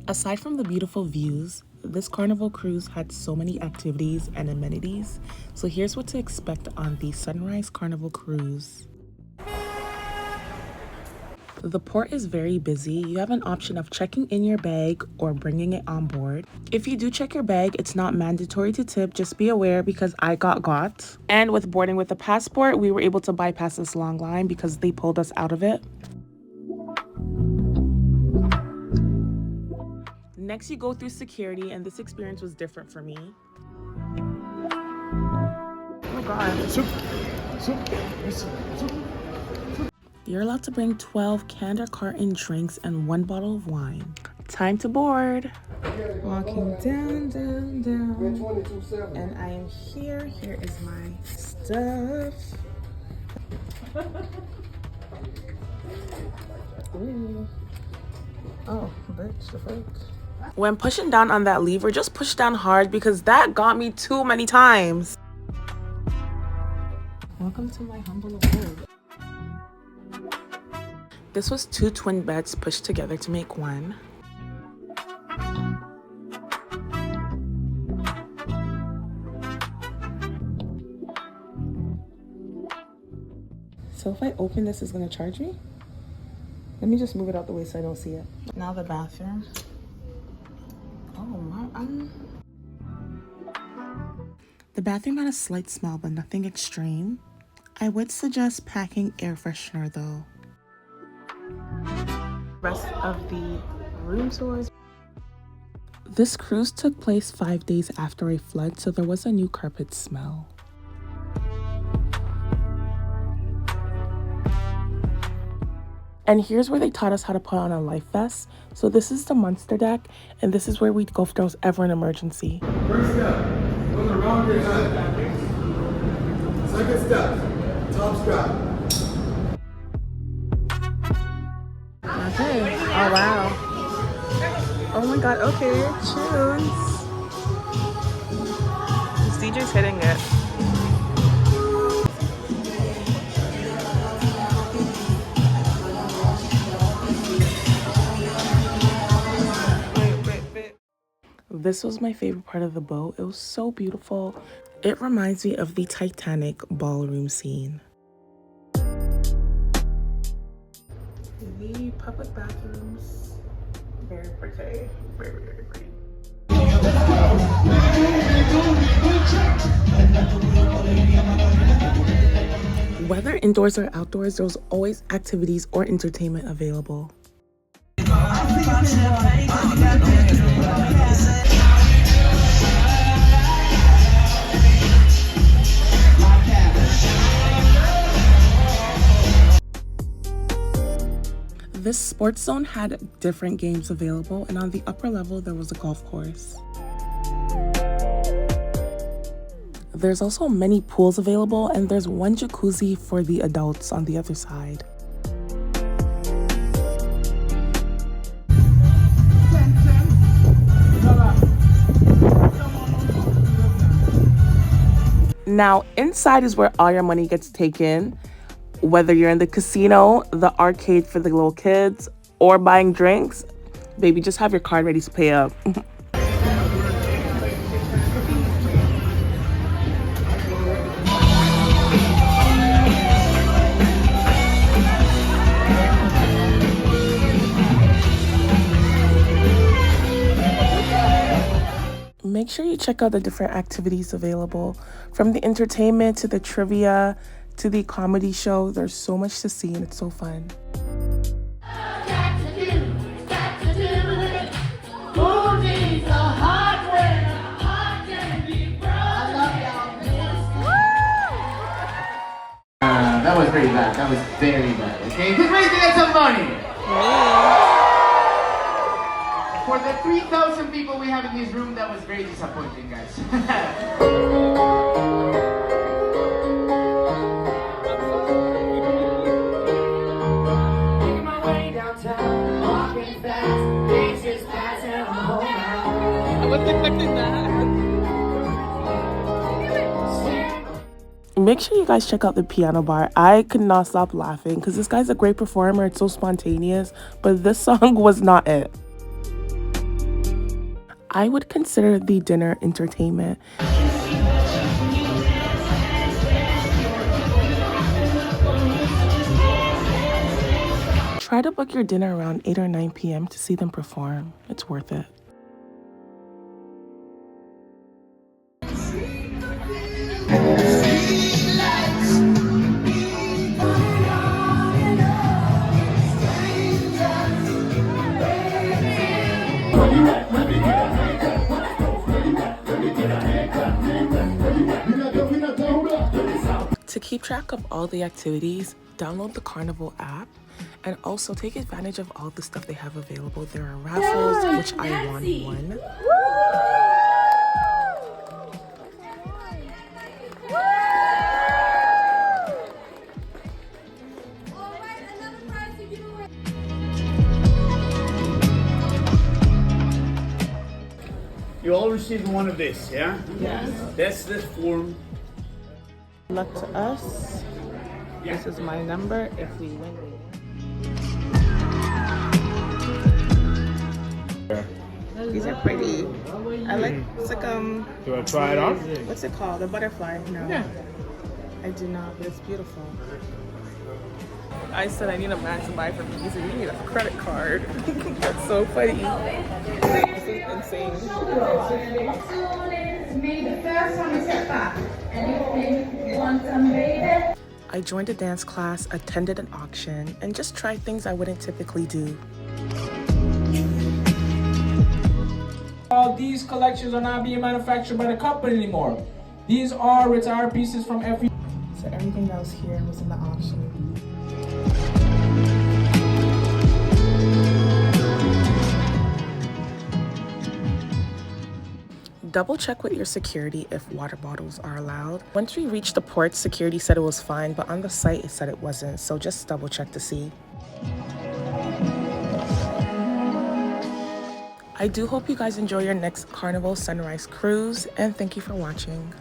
Aside from the beautiful views, this Carnival cruise had so many activities and amenities. So here's what to expect on the Sunrise Carnival cruise. The port is very busy. You have an option of checking in your bag or bringing it on board. If you do check your bag, it's not mandatory to tip. Just be aware because I got. And with boarding with a passport, we were able to bypass this long line because they pulled us out of it. Next, you go through security, and this experience was different for me. Oh God. You're allowed to bring 12 canned or carton drinks and 1 bottle of wine. Time to board. Walking down. And I am here. Here is my stuff. Ooh. Oh, bitch, the fuck. When pushing down on that lever, just push down hard because that got me too many times. Welcome to my humble abode. This was 2 twin beds pushed together to make one. So if I open this, it's gonna charge me? Let me just move it out the way so I don't see it. Now the bathroom. Oh my, The bathroom had a slight smell, but nothing extreme. I would suggest packing air freshener though. Rest of the room tours. This cruise took place 5 days after a flood, so there was a new carpet smell. And here's where they taught us how to put on a life vest. So this is the monster deck, and this is where we'd go if there was ever an emergency. First step, goes around your head. Second step, top strap. Okay. Oh wow. Oh my God. Okay. Choose. This DJ's hitting it. This was my favorite part of the boat. It was so beautiful. It reminds me of the Titanic ballroom scene. The public bathrooms, very pretty, very pretty. Whether indoors or outdoors, there was always activities or entertainment available. This sports zone had different games available, and on the upper level there was a golf course. There's also many pools available, and there's one jacuzzi for the adults on the other side. Now, inside is where all your money gets taken. Whether you're in the casino, the arcade for the little kids, or buying drinks, baby, just have your card ready to pay up. Make sure you check out the different activities available. From the entertainment to the trivia to the comedy show, there's so much to see and it's so fun. That was pretty bad. That was very bad. Okay, who's ready to get some money? For the 3,000 people we have in this room, that was very disappointing, guys. Make sure you guys check out the piano bar. I could not stop laughing because this guy's a great performer. It's so spontaneous, but this song was not it. I would consider the dinner entertainment. Try to book your dinner around 8 or 9 p.m. to see them perform. It's worth it. To keep track of all the activities, download the Carnival app and also take advantage of all the stuff they have available. There are raffles, which I won one. You all received one of this, yeah? Yes. That's the form. Luck to us. This is my number if we win. These are pretty. I like, it's like, Do you want to try it on? what's it called? A butterfly? No. Yeah. I do not, but it's beautiful. I said I need a man to buy for me. He said you need a credit card. That's so funny. This is insane. I joined a dance class, attended an auction, and just tried things I wouldn't typically do. All these collections are not being manufactured by the company anymore. These are retired pieces from every. So everything that was here was in the auction. Double check with your security if water bottles are allowed. Once we reached the port, security said it was fine, but on the site it said it wasn't, so just double check to see. I do hope you guys enjoy your next Carnival Sunrise cruise, and thank you for watching.